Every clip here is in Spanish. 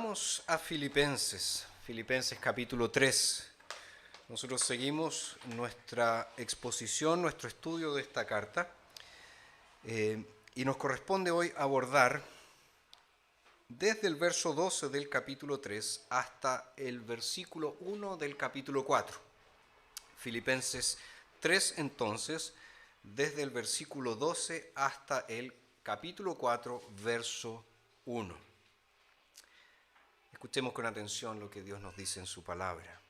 Vamos a Filipenses capítulo 3. Nosotros seguimos nuestra exposición, nuestro estudio de esta carta, y nos corresponde hoy abordar desde el verso 12 del capítulo 3 hasta el versículo 1 del capítulo 4. Filipenses 3, entonces, desde el versículo 12 hasta el capítulo 4, verso 1. Escuchemos con atención lo que Dios nos dice en su palabra.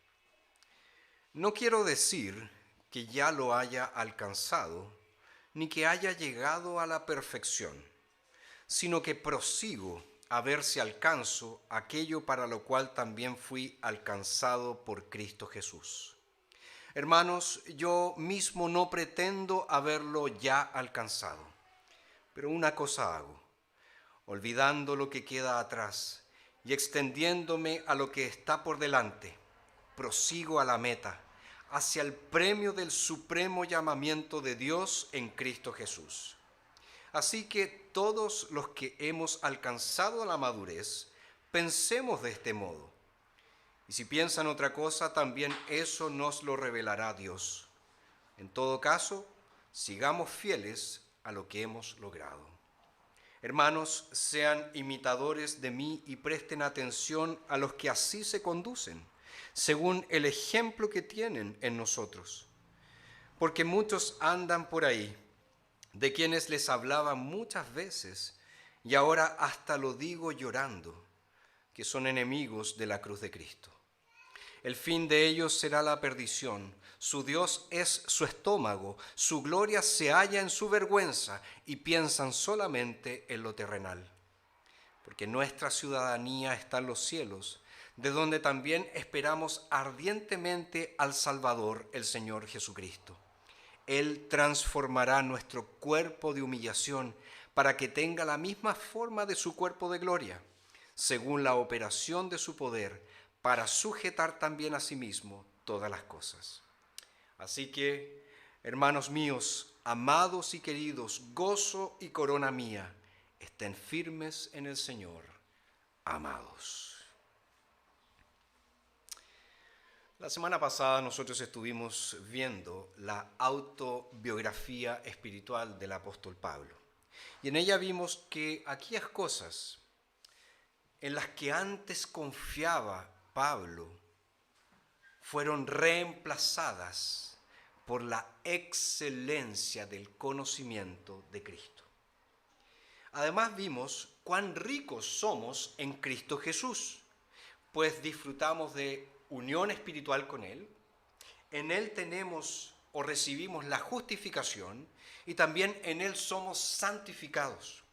No quiero decir que ya lo haya alcanzado, ni que haya llegado a la perfección, sino que prosigo a ver si alcanzo aquello para lo cual también fui alcanzado por Cristo Jesús. Hermanos, yo mismo no pretendo haberlo ya alcanzado, pero una cosa hago, olvidando lo que queda atrás y extendiéndome a lo que está por delante, prosigo a la meta, hacia el premio del supremo llamamiento de Dios en Cristo Jesús. Así que todos los que hemos alcanzado la madurez, pensemos de este modo. Y si piensan otra cosa, también eso nos lo revelará Dios. En todo caso, sigamos fieles a lo que hemos logrado. Hermanos, sean imitadores de mí y presten atención a los que así se conducen, según el ejemplo que tienen en nosotros. Porque muchos andan por ahí, de quienes les hablaba muchas veces, y ahora hasta lo digo llorando, que son enemigos de la cruz de Cristo. El fin de ellos será la perdición, su Dios es su estómago, su gloria se halla en su vergüenza y piensan solamente en lo terrenal. Porque nuestra ciudadanía está en los cielos, de donde también esperamos ardientemente al Salvador, el Señor Jesucristo. Él transformará nuestro cuerpo de humillación para que tenga la misma forma de su cuerpo de gloria, según la operación de su poder, para sujetar también a sí mismo todas las cosas. Así que, hermanos míos, amados y queridos, gozo y corona mía, estén firmes en el Señor, amados. La semana pasada nosotros estuvimos viendo la autobiografía espiritual del apóstol Pablo. Y en ella vimos que aquellas cosas en las que antes confiaba Pablo fueron reemplazadas por la excelencia del conocimiento de Cristo. Además vimos cuán ricos somos en Cristo Jesús, pues disfrutamos de unión espiritual con Él, en Él tenemos o recibimos la justificación y también en Él somos santificados.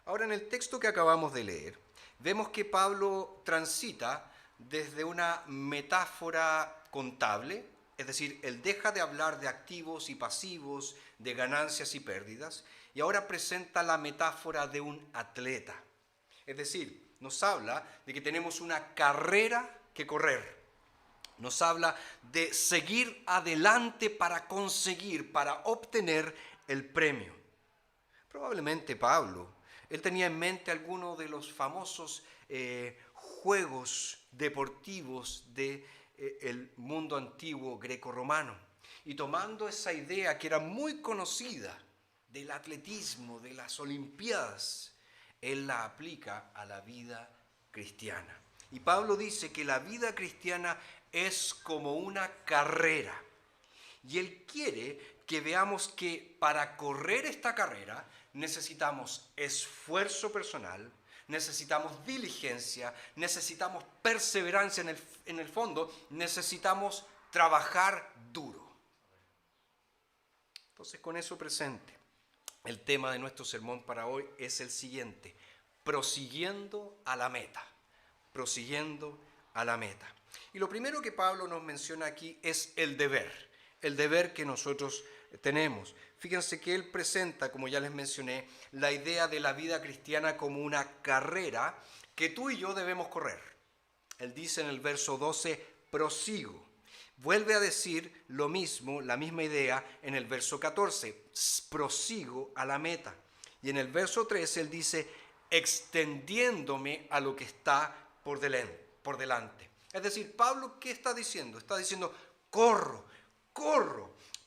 Ahora, en el texto que acabamos de leer, vemos que Pablo transita desde una metáfora contable, es decir, él deja de hablar de activos y pasivos, de ganancias y pérdidas, y ahora presenta la metáfora de un atleta. Es decir, nos habla de que tenemos una carrera que correr. Nos habla de seguir adelante para conseguir, para obtener el premio. Probablemente Pablo, él tenía en mente algunos de los famosos juegos deportivos del mundo antiguo grecorromano. Y tomando esa idea que era muy conocida del atletismo, de las Olimpiadas, él la aplica a la vida cristiana. Y Pablo dice que la vida cristiana es como una carrera. Y él quiere que veamos que para correr esta carrera necesitamos esfuerzo personal, necesitamos diligencia, necesitamos perseverancia en el fondo, necesitamos trabajar duro. Entonces, con eso presente, el tema de nuestro sermón para hoy es el siguiente: prosiguiendo a la meta, prosiguiendo a la meta. Y lo primero que Pablo nos menciona aquí es el deber que nosotros tenemos. Fíjense que él presenta, como ya les mencioné, la idea de la vida cristiana como una carrera que tú y yo debemos correr. Él dice en el verso 12, prosigo. Vuelve a decir lo mismo, la misma idea en el verso 14, prosigo a la meta. Y en el verso 13 él dice, extendiéndome a lo que está por delante. Es decir, Pablo, ¿qué está diciendo? Está diciendo, corro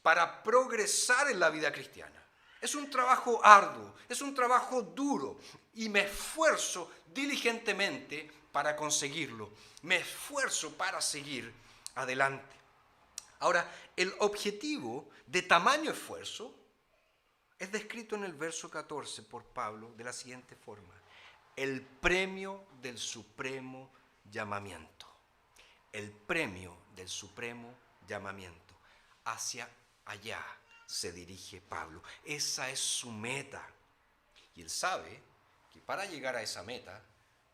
para progresar en la vida cristiana. Es un trabajo arduo, es un trabajo duro y me esfuerzo diligentemente para conseguirlo. Me esfuerzo para seguir adelante. Ahora, el objetivo de tamaño esfuerzo es descrito en el verso 14 por Pablo de la siguiente forma: el premio del supremo llamamiento. El premio del supremo llamamiento. Hacia allá se dirige Pablo. Esa es su meta. Y él sabe que para llegar a esa meta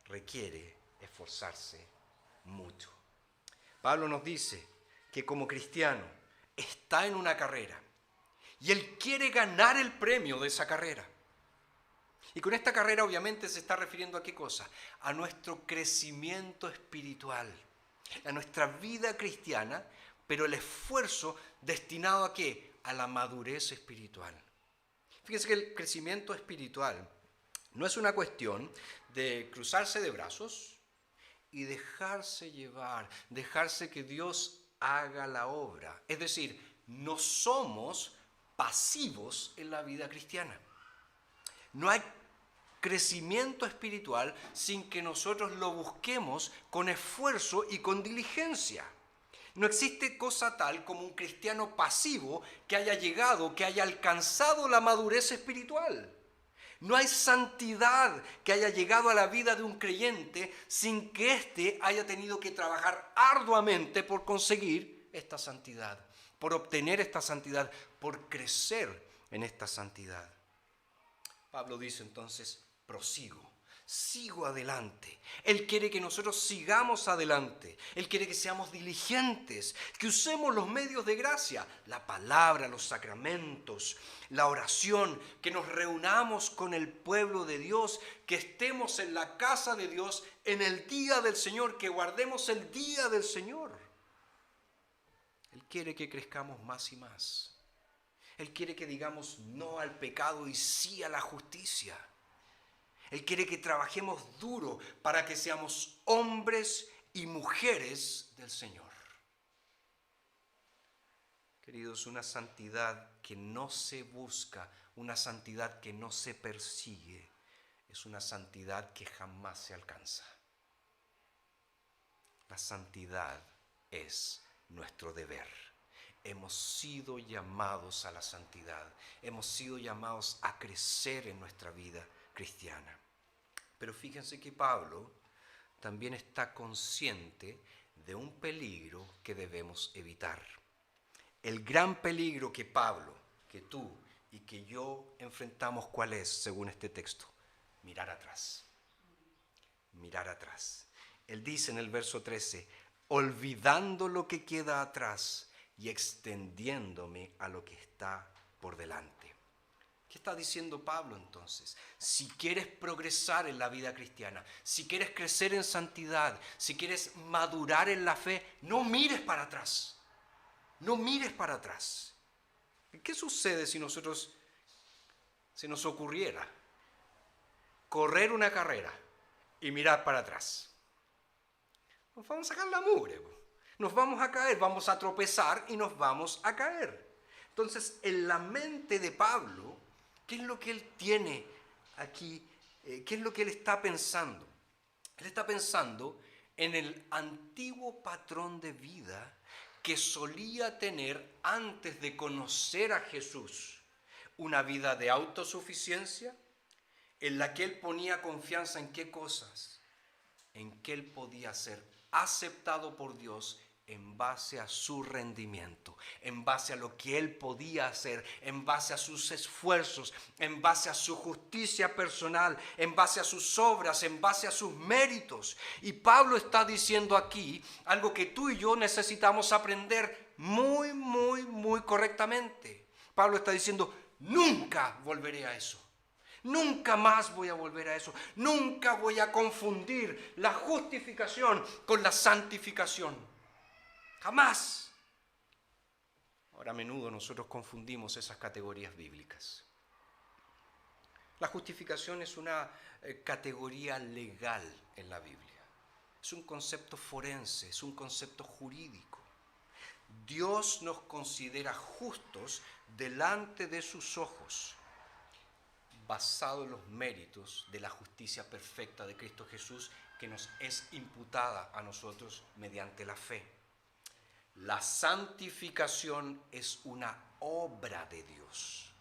requiere esforzarse mucho. Pablo nos dice que como cristiano está en una carrera y él quiere ganar el premio de esa carrera. Y con esta carrera obviamente se está refiriendo a qué cosa: a nuestro crecimiento espiritual, a nuestra vida cristiana, pero el esfuerzo destinado ¿a qué? A la madurez espiritual. Fíjense que el crecimiento espiritual no es una cuestión de cruzarse de brazos y dejarse llevar, dejarse que Dios haga la obra. Es decir, no somos pasivos en la vida cristiana. No hay crecimiento espiritual sin que nosotros lo busquemos con esfuerzo y con diligencia. No existe cosa tal como un cristiano pasivo que haya llegado, que haya alcanzado la madurez espiritual. No hay santidad que haya llegado a la vida de un creyente sin que éste haya tenido que trabajar arduamente por conseguir esta santidad, por obtener esta santidad, por crecer en esta santidad. Pablo dice entonces, prosigo, sigo adelante. Él quiere que nosotros sigamos adelante. Él quiere que seamos diligentes, que usemos los medios de gracia, la palabra, los sacramentos, la oración, que nos reunamos con el pueblo de Dios, que estemos en la casa de Dios en el día del Señor, que guardemos el día del Señor. Él quiere que crezcamos más y más. Él quiere que digamos no al pecado y sí a la justicia. Él quiere que trabajemos duro para que seamos hombres y mujeres del Señor. Queridos, una santidad que no se busca, una santidad que no se persigue, es una santidad que jamás se alcanza. La santidad es nuestro deber. Hemos sido llamados a la santidad, hemos sido llamados a crecer en nuestra vida cristiana. Pero fíjense que Pablo también está consciente de un peligro que debemos evitar. El gran peligro que Pablo, que tú y que yo enfrentamos, ¿cuál es según este texto? Mirar atrás. Mirar atrás. Él dice en el verso 13, olvidando lo que queda atrás y extendiéndome a lo que está por delante. ¿Qué está diciendo Pablo entonces? Si quieres progresar en la vida cristiana, si quieres crecer en santidad, si quieres madurar en la fe, no mires para atrás. No mires para atrás. ¿Qué sucede si nos ocurriera correr una carrera y mirar para atrás? Nos vamos a sacar la mugre. Nos vamos a caer, vamos a tropezar y nos vamos a caer. Entonces, en la mente de Pablo, ¿qué es lo que él tiene aquí? ¿Qué es lo que él está pensando? Él está pensando en el antiguo patrón de vida que solía tener antes de conocer a Jesús. Una vida de autosuficiencia en la que él ponía confianza en qué cosas, en que él podía ser aceptado por Dios en base a su rendimiento, en base a lo que él podía hacer, en base a sus esfuerzos, en base a su justicia personal, en base a sus obras, en base a sus méritos. Y Pablo está diciendo aquí algo que tú y yo necesitamos aprender muy correctamente. Pablo está diciendo, nunca volveré a eso. Nunca más voy a volver a eso. Nunca voy a confundir la justificación con la santificación. Jamás. Ahora a menudo nosotros confundimos esas categorías bíblicas. La justificación es una categoría legal en la Biblia. Es un concepto forense, es un concepto jurídico. Dios nos considera justos delante de sus ojos, basado en los méritos de la justicia perfecta de Cristo Jesús, que nos es imputada a nosotros mediante la fe. La santificación es una obra de Dios.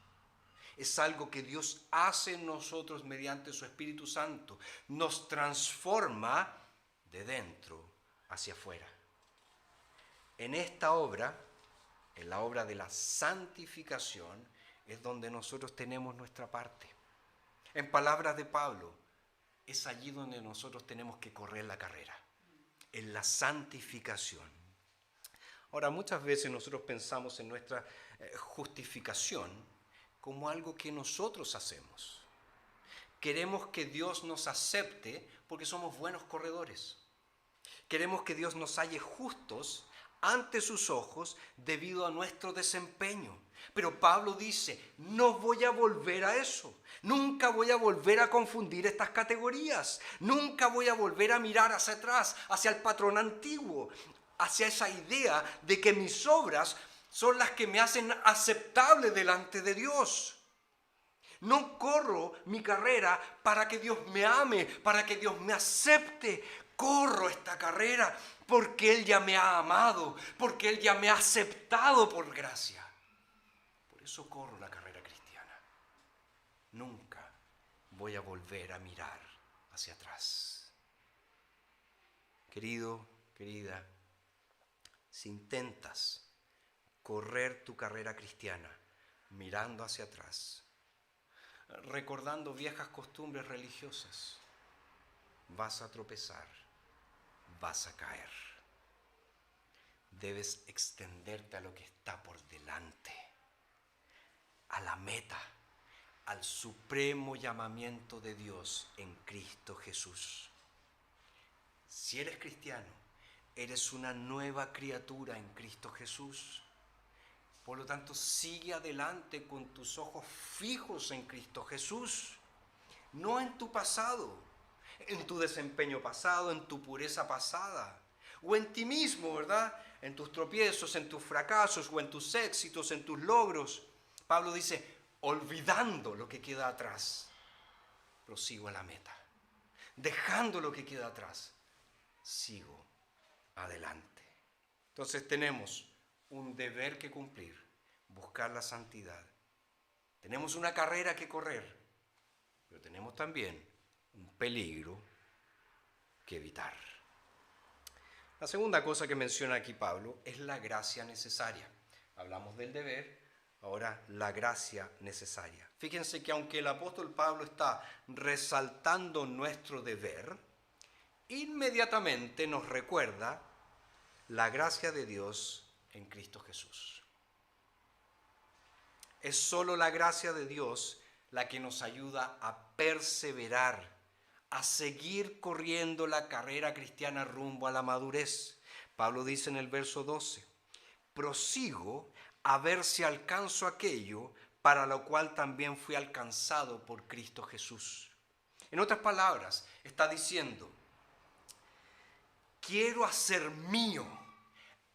Es algo que Dios hace en nosotros mediante su Espíritu Santo. Nos transforma de dentro hacia afuera. En esta obra, en la obra de la santificación, es donde nosotros tenemos nuestra parte. En palabras de Pablo, es allí donde nosotros tenemos que correr la carrera, en la santificación. Ahora, muchas veces nosotros pensamos en nuestra justificación como algo que nosotros hacemos. Queremos que Dios nos acepte porque somos buenos corredores. Queremos que Dios nos halle justos ante sus ojos debido a nuestro desempeño. Pero Pablo dice, no voy a volver a eso. Nunca voy a volver a confundir estas categorías. Nunca voy a volver a mirar hacia atrás, hacia el patrón antiguo, hacia esa idea de que mis obras son las que me hacen aceptable delante de Dios. No corro mi carrera para que Dios me ame, para que Dios me acepte. Corro esta carrera porque Él ya me ha amado, porque Él ya me ha aceptado por gracia. Por eso corro la carrera cristiana. Nunca voy a volver a mirar hacia atrás. Querido, querida, si intentas correr tu carrera cristiana mirando hacia atrás, recordando viejas costumbres religiosas, vas a tropezar, vas a caer. Debes extenderte a lo que está por delante, a la meta, al supremo llamamiento de Dios en Cristo Jesús. Si eres cristiano, eres una nueva criatura en Cristo Jesús. Por lo tanto, sigue adelante con tus ojos fijos en Cristo Jesús, no en tu pasado, en tu desempeño pasado, en tu pureza pasada, o en ti mismo, ¿verdad? En tus tropiezos, en tus fracasos, o en tus éxitos, en tus logros. Pablo dice, olvidando lo que queda atrás, prosigo a la meta. Dejando lo que queda atrás, sigo adelante. Entonces tenemos un deber que cumplir, buscar la santidad. Tenemos una carrera que correr, pero tenemos también un peligro que evitar. La segunda cosa que menciona aquí Pablo es la gracia necesaria. Hablamos del deber, ahora la gracia necesaria. Fíjense que aunque el apóstol Pablo está resaltando nuestro deber, inmediatamente nos recuerda la gracia de Dios en Cristo Jesús. Es solo la gracia de Dios la que nos ayuda a perseverar, a seguir corriendo la carrera cristiana rumbo a la madurez. Pablo dice en el verso 12, prosigo a ver si alcanzo aquello para lo cual también fui alcanzado por Cristo Jesús. En otras palabras, está diciendo, quiero hacer mío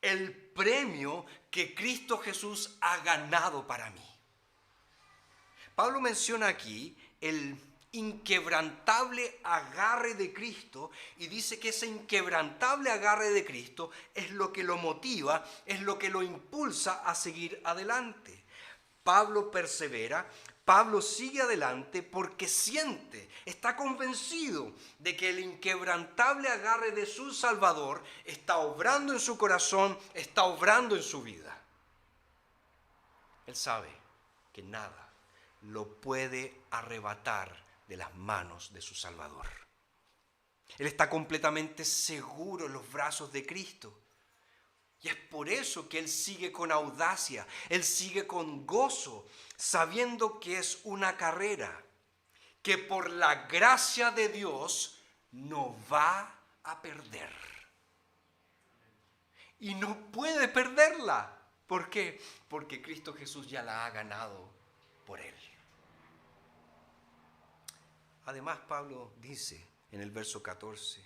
el premio que Cristo Jesús ha ganado para mí. Pablo menciona aquí el inquebrantable agarre de Cristo y dice que ese inquebrantable agarre de Cristo es lo que lo motiva, es lo que lo impulsa a seguir adelante. Pablo persevera, Pablo sigue adelante porque siente, está convencido de que el inquebrantable agarre de su Salvador está obrando en su corazón, está obrando en su vida. Él sabe que nada lo puede arrebatar de las manos de su Salvador. Él está completamente seguro en los brazos de Cristo. Y es por eso que él sigue con audacia, él sigue con gozo, sabiendo que es una carrera que por la gracia de Dios no va a perder. Y no puede perderla. ¿Por qué? Porque Cristo Jesús ya la ha ganado por él. Además, Pablo dice en el verso 14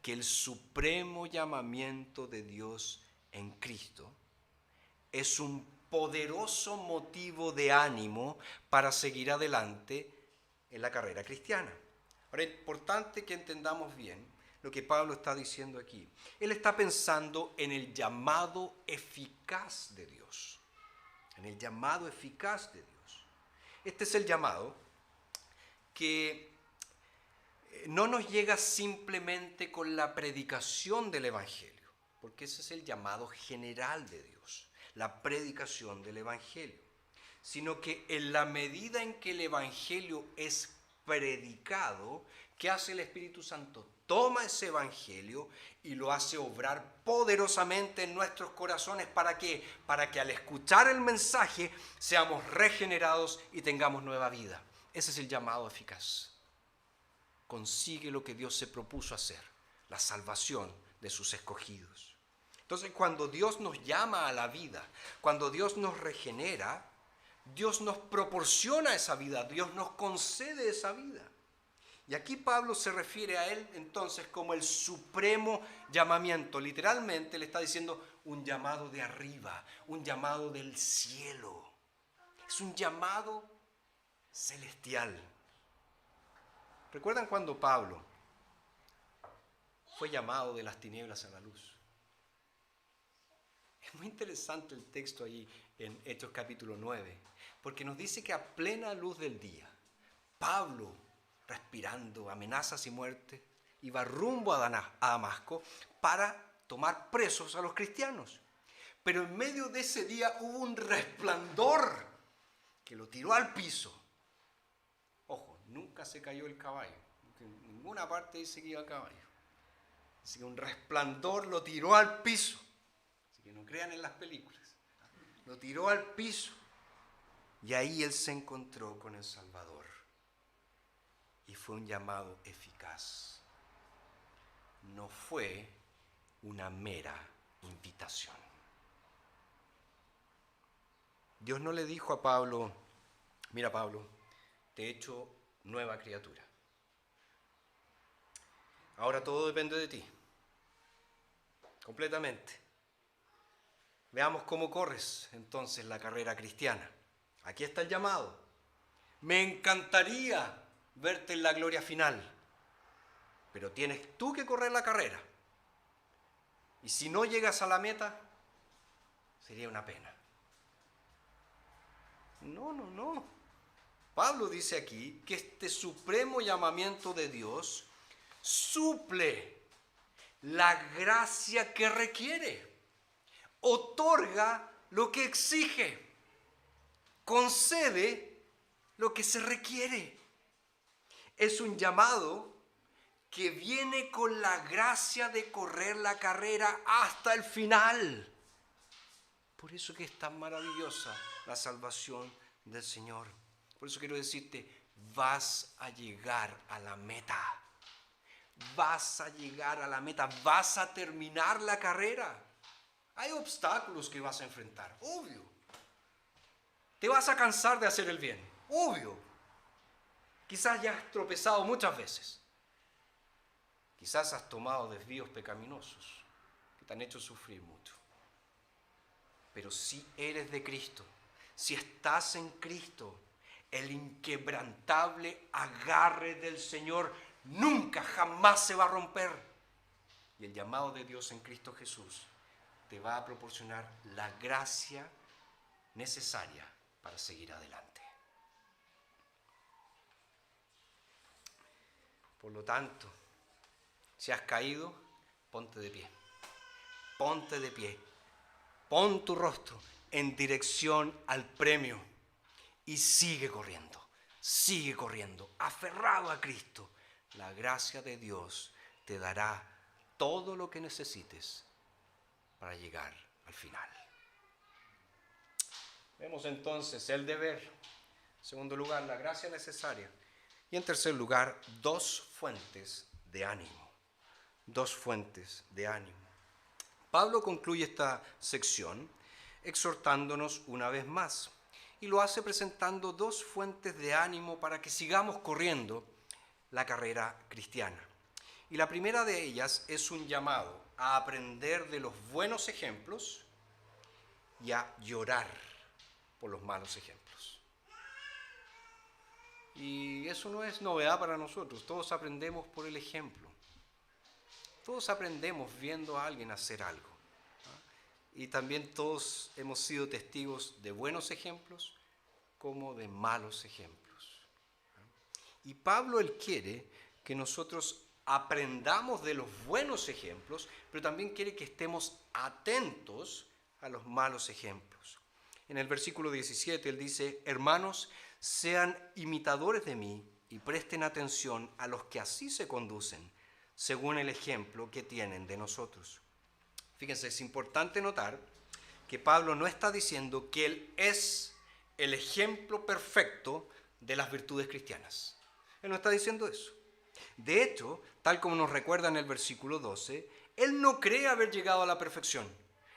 que el supremo llamamiento de Dios en Cristo es un poderoso motivo de ánimo para seguir adelante en la carrera cristiana. Ahora, es importante que entendamos bien lo que Pablo está diciendo aquí. Él está pensando en el llamado eficaz de Dios. En el llamado eficaz de Dios. Este es el llamado que no nos llega simplemente con la predicación del Evangelio, porque ese es el llamado general de Dios, la predicación del Evangelio, sino que en la medida en que el Evangelio es predicado, ¿qué hace el Espíritu Santo? Toma ese Evangelio y lo hace obrar poderosamente en nuestros corazones. ¿Para qué? Para que al escuchar el mensaje seamos regenerados y tengamos nueva vida. Ese es el llamado eficaz. Consigue lo que Dios se propuso hacer, la salvación de sus escogidos. Entonces, cuando Dios nos llama a la vida, cuando Dios nos regenera, Dios nos proporciona esa vida, Dios nos concede esa vida. Y aquí Pablo se refiere a él entonces como el supremo llamamiento. Literalmente le está diciendo un llamado de arriba, un llamado del cielo. Es un llamado celestial. ¿Recuerdan cuando Pablo fue llamado de las tinieblas a la luz? Es muy interesante el texto allí en Hechos capítulo 9, porque nos dice que a plena luz del día, Pablo, respirando amenazas y muerte, iba rumbo a Damasco para tomar presos a los cristianos. Pero en medio de ese día hubo un resplandor que lo tiró al piso. Ojo, nunca se cayó el caballo, en ninguna parte dice que iba a caballo. Así que un resplandor lo tiró al piso. Así que no crean en las películas. Lo tiró al piso y ahí él se encontró con el Salvador. Y fue un llamado eficaz. No fue una mera invitación. Dios no le dijo a Pablo, mira Pablo, te he hecho nueva criatura. Ahora todo depende de ti. Completamente. Veamos cómo corres entonces la carrera cristiana. Aquí está el llamado. Me encantaría verte en la gloria final, pero tienes tú que correr la carrera. Y si no llegas a la meta, sería una pena. No. Pablo dice aquí que este supremo llamamiento de Dios suple la gracia que requiere, otorga lo que exige, concede lo que se requiere. Es un llamado que viene con la gracia de correr la carrera hasta el final. Por eso que es tan maravillosa la salvación del Señor. Por eso quiero decirte, vas a llegar a la meta. Vas a llegar a la meta, vas a terminar la carrera. Hay obstáculos que vas a enfrentar, obvio. Te vas a cansar de hacer el bien, obvio. Quizás ya has tropezado muchas veces. Quizás has tomado desvíos pecaminosos que te han hecho sufrir mucho. Pero si eres de Cristo, si estás en Cristo, el inquebrantable agarre del Señor nunca, jamás se va a romper. Y el llamado de Dios en Cristo Jesús te va a proporcionar la gracia necesaria para seguir adelante. Por lo tanto, si has caído, ponte de pie. Ponte de pie. Pon tu rostro en dirección al premio y sigue corriendo, aferrado a Cristo. La gracia de Dios te dará todo lo que necesites para llegar al final. Vemos entonces el deber. En segundo lugar, la gracia necesaria. Y en tercer lugar, dos fuentes de ánimo. Dos fuentes de ánimo. Pablo concluye esta sección exhortándonos una vez más. Y lo hace presentando dos fuentes de ánimo para que sigamos corriendo la carrera cristiana. Y la primera de ellas es un llamado a aprender de los buenos ejemplos y a llorar por los malos ejemplos. Y eso no es novedad para nosotros, todos aprendemos por el ejemplo. Todos aprendemos viendo a alguien hacer algo. Y también todos hemos sido testigos de buenos ejemplos como de malos ejemplos. Y Pablo, él quiere que nosotros aprendamos de los buenos ejemplos, pero también quiere que estemos atentos a los malos ejemplos. En el versículo 17 él dice: hermanos, sean imitadores de mí y presten atención a los que así se conducen, según el ejemplo que tienen de nosotros. Fíjense, es importante notar que Pablo no está diciendo que él es el ejemplo perfecto de las virtudes cristianas. Él no está diciendo eso. De hecho, tal como nos recuerda en el versículo 12, él no cree haber llegado a la perfección.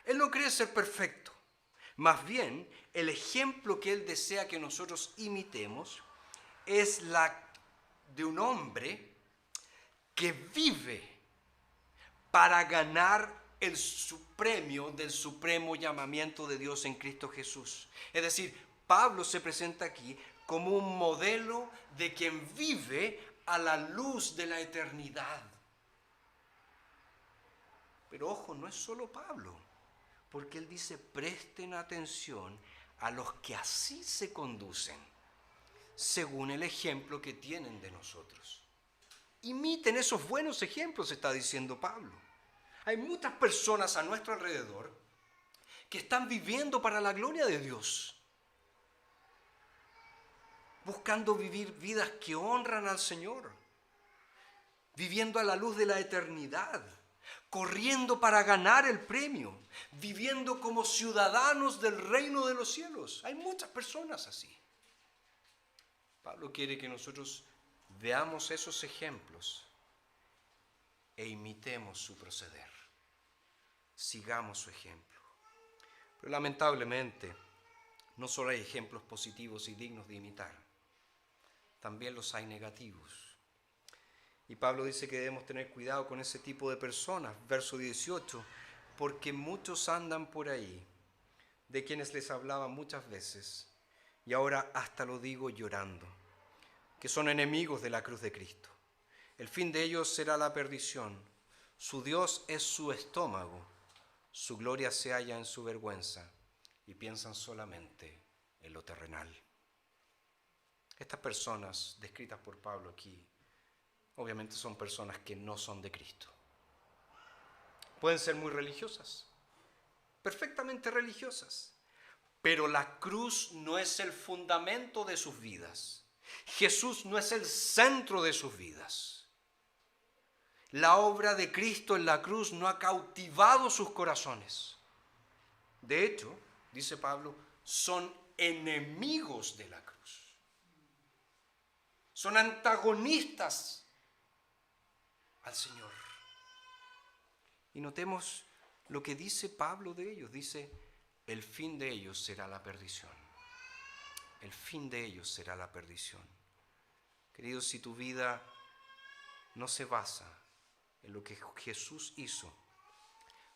Él no cree ser perfecto. Más bien, el ejemplo que él desea que nosotros imitemos es la de un hombre que vive para ganar el premio del supremo llamamiento de Dios en Cristo Jesús. Es decir, Pablo se presenta aquí como un modelo de quien vive a la luz de la eternidad. Pero ojo, no es solo Pablo, porque él dice: presten atención a los que así se conducen, según el ejemplo que tienen de nosotros. Imiten esos buenos ejemplos, está diciendo Pablo. Hay muchas personas a nuestro alrededor que están viviendo para la gloria de Dios, buscando vivir vidas que honran al Señor, viviendo a la luz de la eternidad, corriendo para ganar el premio, viviendo como ciudadanos del reino de los cielos. Hay muchas personas así. Pablo quiere que nosotros veamos esos ejemplos e imitemos su proceder. Sigamos su ejemplo. Pero lamentablemente, no solo hay ejemplos positivos y dignos de imitar, también los hay negativos. Y Pablo dice que debemos tener cuidado con ese tipo de personas. Verso 18, porque muchos andan por ahí, de quienes les hablaba muchas veces, y ahora hasta lo digo llorando, que son enemigos de la cruz de Cristo. El fin de ellos será la perdición. Su Dios es su estómago. Su gloria se halla en su vergüenza, y piensan solamente en lo terrenal. Estas personas descritas por Pablo aquí, obviamente son personas que no son de Cristo. Pueden ser muy religiosas, perfectamente religiosas, pero la cruz no es el fundamento de sus vidas. Jesús no es el centro de sus vidas. La obra de Cristo en la cruz no ha cautivado sus corazones. De hecho, dice Pablo, son enemigos de la cruz. Son antagonistas al Señor. Y notemos lo que dice Pablo de ellos. Dice: el fin de ellos será la perdición. El fin de ellos será la perdición. Queridos, si tu vida no se basa en lo que Jesús hizo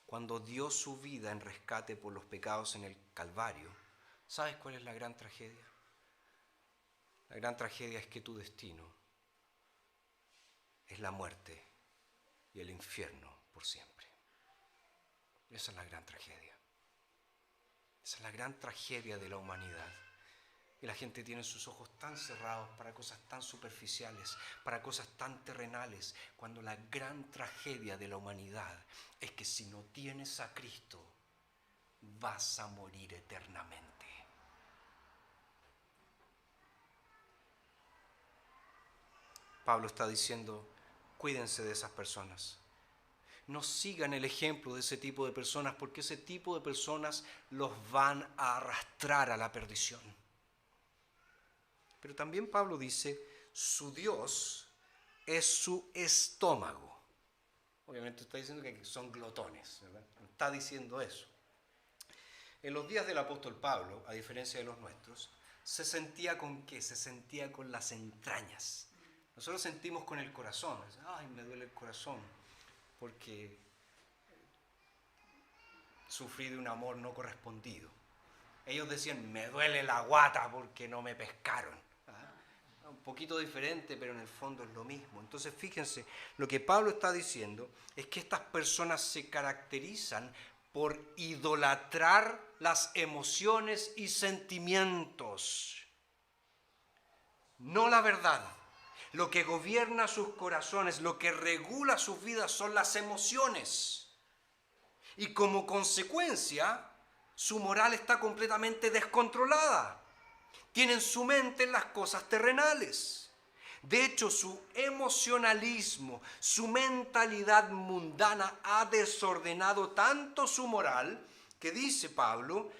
cuando dio su vida en rescate por los pecados en el Calvario, ¿sabes cuál es la gran tragedia? La gran tragedia es que tu destino es la muerte y el infierno por siempre. Esa es la gran tragedia. Esa es la gran tragedia de la humanidad. Y la gente tiene sus ojos tan cerrados para cosas tan superficiales, para cosas tan terrenales, cuando la gran tragedia de la humanidad es que si no tienes a Cristo, vas a morir eternamente. Pablo está diciendo: cuídense de esas personas. No sigan el ejemplo de ese tipo de personas, porque ese tipo de personas los van a arrastrar a la perdición. Pero también Pablo dice: su Dios es su estómago. Obviamente está diciendo que son glotones, ¿verdad? No está diciendo eso. En los días del apóstol Pablo, a diferencia de los nuestros, se sentía con ¿qué? Se sentía con las entrañas. Nosotros sentimos con el corazón, ay, me duele el corazón, porque sufrí de un amor no correspondido. Ellos decían, me duele la guata porque no me pescaron. Un poquito diferente, pero en el fondo es lo mismo. Entonces, fíjense, lo que Pablo está diciendo es que estas personas se caracterizan por idolatrar las emociones y sentimientos, no la verdad. Lo que gobierna sus corazones, lo que regula sus vidas son las emociones. Y como consecuencia, su moral está completamente descontrolada. Tienen su mente en las cosas terrenales. De hecho, su emocionalismo, su mentalidad mundana ha desordenado tanto su moral que dice Pablo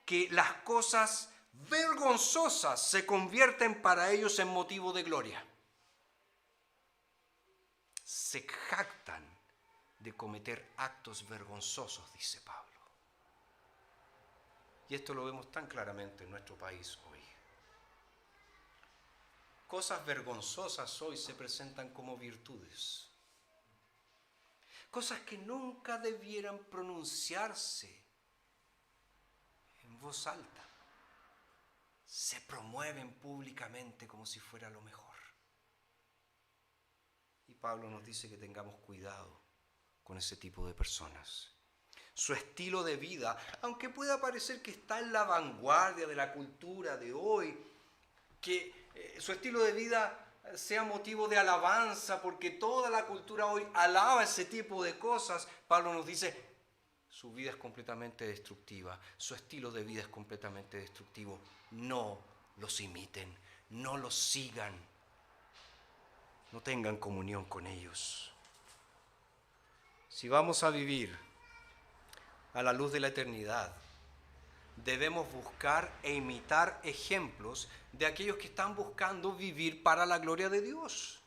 que las cosas vergonzosas se convierten para ellos en motivo de gloria. Se jactan de cometer actos vergonzosos, dice Pablo. Y esto lo vemos tan claramente en nuestro país hoy. Cosas vergonzosas hoy se presentan como virtudes. Cosas que nunca debieran pronunciarse en voz alta. Se promueven públicamente como si fuera lo mejor. Y Pablo nos dice que tengamos cuidado con ese tipo de personas. Su estilo de vida, aunque pueda parecer que está en la vanguardia de la cultura de hoy, que su estilo de vida sea motivo de alabanza, porque toda la cultura hoy alaba ese tipo de cosas, Pablo nos dice, su vida es completamente destructiva, su estilo de vida es completamente destructivo. No los imiten, no los sigan, no tengan comunión con ellos. Si vamos a vivir a la luz de la eternidad, debemos buscar e imitar ejemplos de aquellos que están buscando vivir para la gloria de Dios.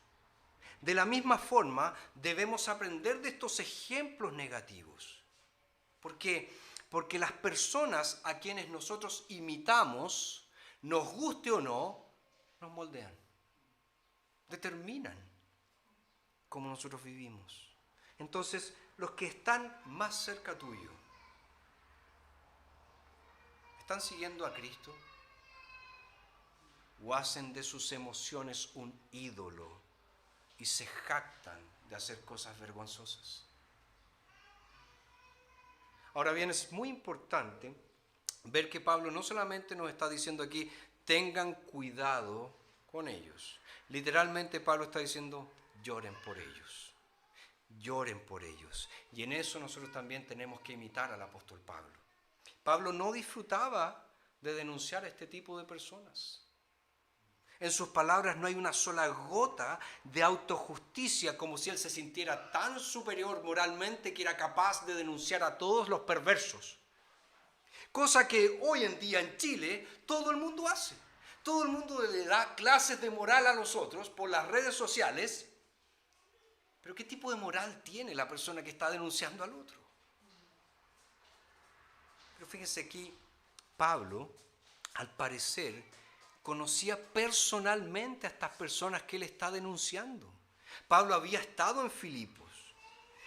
De la misma forma, debemos aprender de estos ejemplos negativos. Porque las personas a quienes nosotros imitamos, nos guste o no, nos moldean, determinan cómo nosotros vivimos. Entonces, los que están más cerca tuyo, ¿están siguiendo a Cristo? ¿O hacen de sus emociones un ídolo y se jactan de hacer cosas vergonzosas? Ahora bien, es muy importante ver que Pablo no solamente nos está diciendo aquí, tengan cuidado con ellos. Literalmente Pablo está diciendo, lloren por ellos. Lloren por ellos. Y en eso nosotros también tenemos que imitar al apóstol Pablo. Pablo no disfrutaba de denunciar a este tipo de personas. En sus palabras no hay una sola gota de autojusticia, como si él se sintiera tan superior moralmente que era capaz de denunciar a todos los perversos. Cosa que hoy en día en Chile todo el mundo hace. Todo el mundo le da clases de moral a los otros por las redes sociales. Pero ¿qué tipo de moral tiene la persona que está denunciando al otro? Pero fíjense aquí, Pablo, al parecer, conocía personalmente a estas personas que él está denunciando. Pablo había estado en Filipos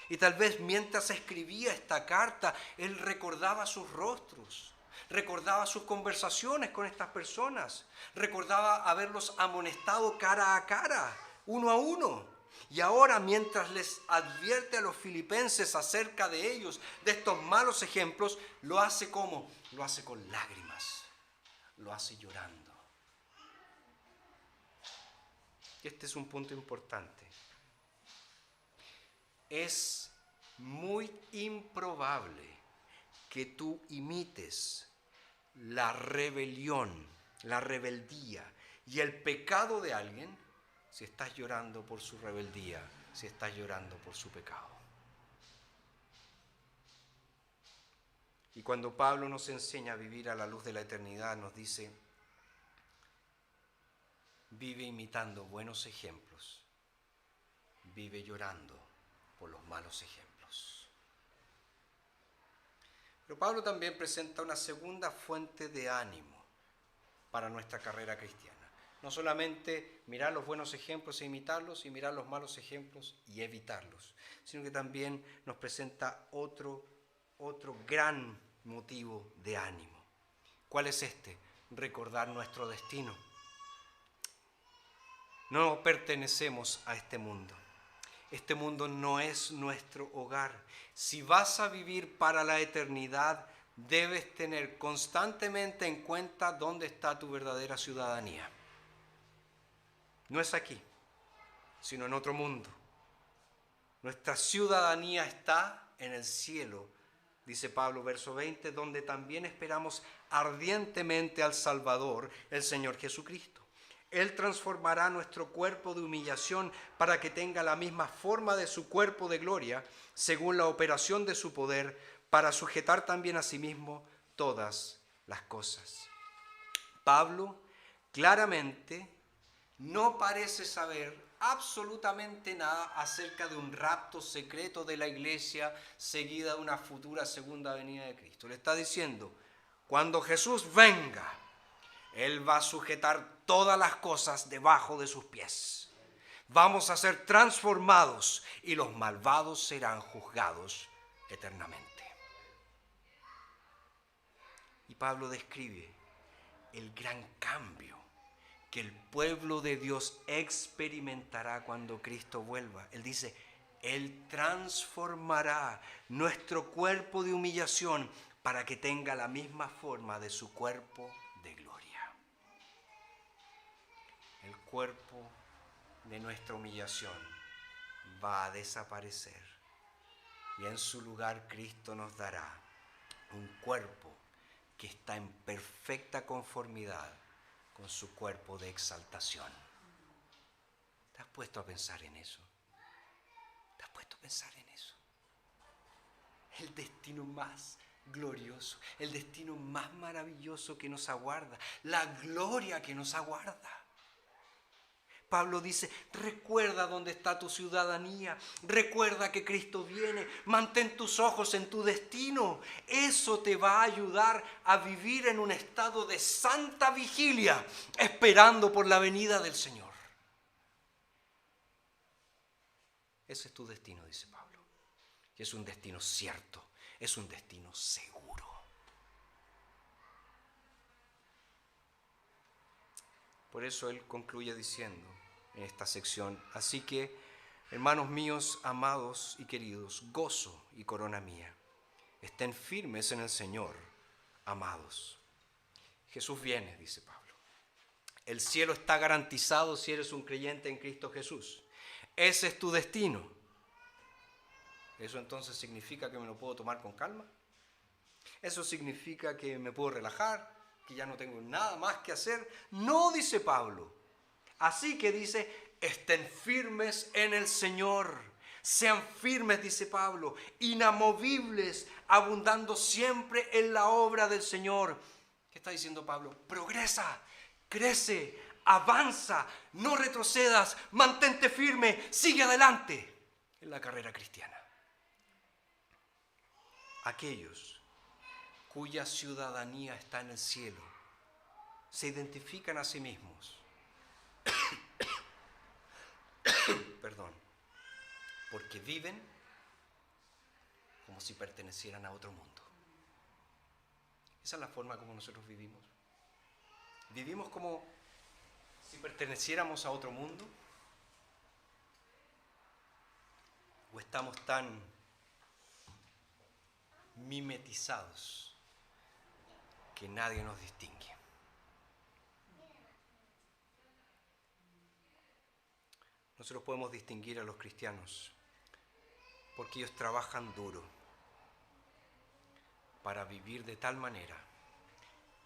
y tal vez mientras escribía esta carta, él recordaba sus rostros, recordaba sus conversaciones con estas personas, recordaba haberlos amonestado cara a cara, uno a uno. Y ahora, mientras les advierte a los filipenses acerca de ellos, de estos malos ejemplos, lo hace ¿cómo? Lo hace con lágrimas, lo hace llorando. Y este es un punto importante. Es muy improbable que tú imites la rebelión, la rebeldía y el pecado de alguien si estás llorando por su rebeldía, si estás llorando por su pecado. Y cuando Pablo nos enseña a vivir a la luz de la eternidad, nos dice, vive imitando buenos ejemplos, vive llorando por los malos ejemplos. Pero Pablo también presenta una segunda fuente de ánimo para nuestra carrera cristiana. No solamente mirar los buenos ejemplos e imitarlos, y mirar los malos ejemplos y evitarlos, sino que también nos presenta otro gran motivo de ánimo. ¿Cuál es este? Recordar nuestro destino. No pertenecemos a este mundo. Este mundo no es nuestro hogar. Si vas a vivir para la eternidad, debes tener constantemente en cuenta dónde está tu verdadera ciudadanía. No es aquí, sino en otro mundo. Nuestra ciudadanía está en el cielo, dice Pablo, verso 20, donde también esperamos ardientemente al Salvador, el Señor Jesucristo. Él transformará nuestro cuerpo de humillación para que tenga la misma forma de su cuerpo de gloria, según la operación de su poder, para sujetar también a sí mismo todas las cosas. Pablo claramente no parece saber absolutamente nada acerca de un rapto secreto de la iglesia seguida de una futura segunda venida de Cristo. Le está diciendo, cuando Jesús venga, Él va a sujetar todas las cosas debajo de sus pies. Vamos a ser transformados y los malvados serán juzgados eternamente. Y Pablo describe el gran cambio que el pueblo de Dios experimentará cuando Cristo vuelva. Él dice, Él transformará nuestro cuerpo de humillación para que tenga la misma forma de su cuerpo de gloria. El cuerpo de nuestra humillación va a desaparecer y en su lugar Cristo nos dará un cuerpo que está en perfecta conformidad con su cuerpo de exaltación. ¿Te has puesto a pensar en eso? ¿Te has puesto a pensar en eso? El destino más glorioso, el destino más maravilloso que nos aguarda, la gloria que nos aguarda. Pablo dice, recuerda dónde está tu ciudadanía, recuerda que Cristo viene, mantén tus ojos en tu destino. Eso te va a ayudar a vivir en un estado de santa vigilia, esperando por la venida del Señor. Ese es tu destino, dice Pablo. Y es un destino cierto, es un destino seguro. Por eso él concluye diciendo en esta sección, así que, hermanos míos, amados y queridos, gozo y corona mía, estén firmes en el Señor, amados. Jesús viene, dice Pablo. El cielo está garantizado si eres un creyente en Cristo Jesús. Ese es tu destino. ¿Eso entonces significa que me lo puedo tomar con calma? ¿Eso significa que me puedo relajar? ¿Que ya no tengo nada más que hacer? No, dice Pablo. Así que dice, estén firmes en el Señor. Sean firmes, dice Pablo, inamovibles, abundando siempre en la obra del Señor. ¿Qué está diciendo Pablo? Progresa, crece, avanza, no retrocedas, mantente firme, sigue adelante en la carrera cristiana. Aquellos cuya ciudadanía está en el cielo se identifican a sí mismos porque viven como si pertenecieran a otro mundo. Esa es la forma como nosotros vivimos. Vivimos como si perteneciéramos a otro mundo, o estamos tan mimetizados que nadie nos distingue. Nosotros podemos distinguir a los cristianos porque ellos trabajan duro para vivir de tal manera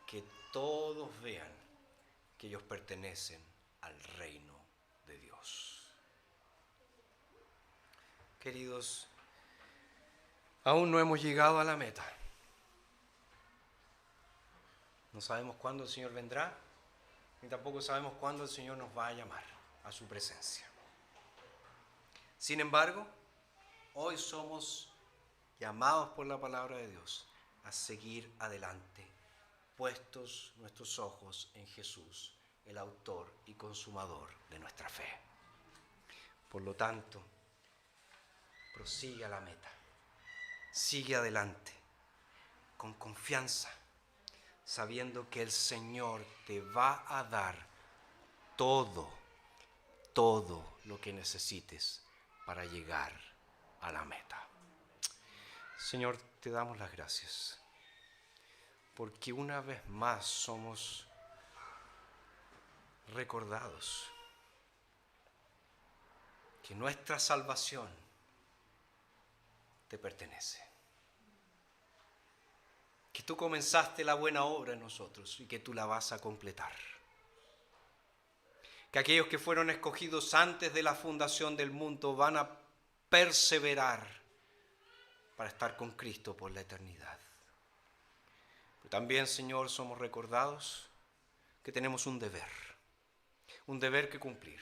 que todos vean que ellos pertenecen al reino de Dios. Queridos, aún no hemos llegado a la meta. No sabemos cuándo el Señor vendrá, ni tampoco sabemos cuándo el Señor nos va a llamar a su presencia. Sin embargo, hoy somos llamados por la palabra de Dios a seguir adelante, puestos nuestros ojos en Jesús, el autor y consumador de nuestra fe. Por lo tanto, prosigue a la meta, sigue adelante, con confianza, sabiendo que el Señor te va a dar todo lo que necesites para llegar a la meta. Señor, te damos las gracias, porque una vez más somos recordados que nuestra salvación te pertenece. Que tú comenzaste la buena obra en nosotros y que tú la vas a completar. Que aquellos que fueron escogidos antes de la fundación del mundo van a perseverar para estar con Cristo por la eternidad. Pero también, Señor, somos recordados que tenemos un deber que cumplir.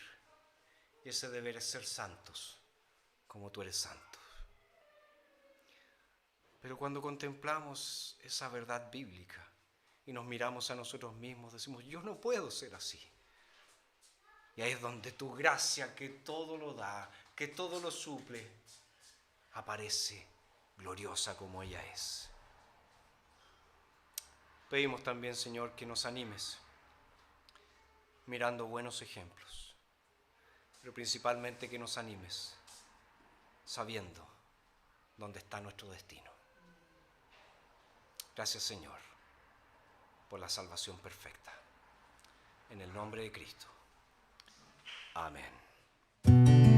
Y ese deber es ser santos, como tú eres santo. Pero cuando contemplamos esa verdad bíblica y nos miramos a nosotros mismos, decimos, yo no puedo ser así. Y ahí es donde tu gracia, que todo lo da, que todo lo suple, aparece gloriosa como ella es. Pedimos también, Señor, que nos animes mirando buenos ejemplos, pero principalmente que nos animes sabiendo dónde está nuestro destino. Gracias, Señor, por la salvación perfecta. En el nombre de Cristo. Amén.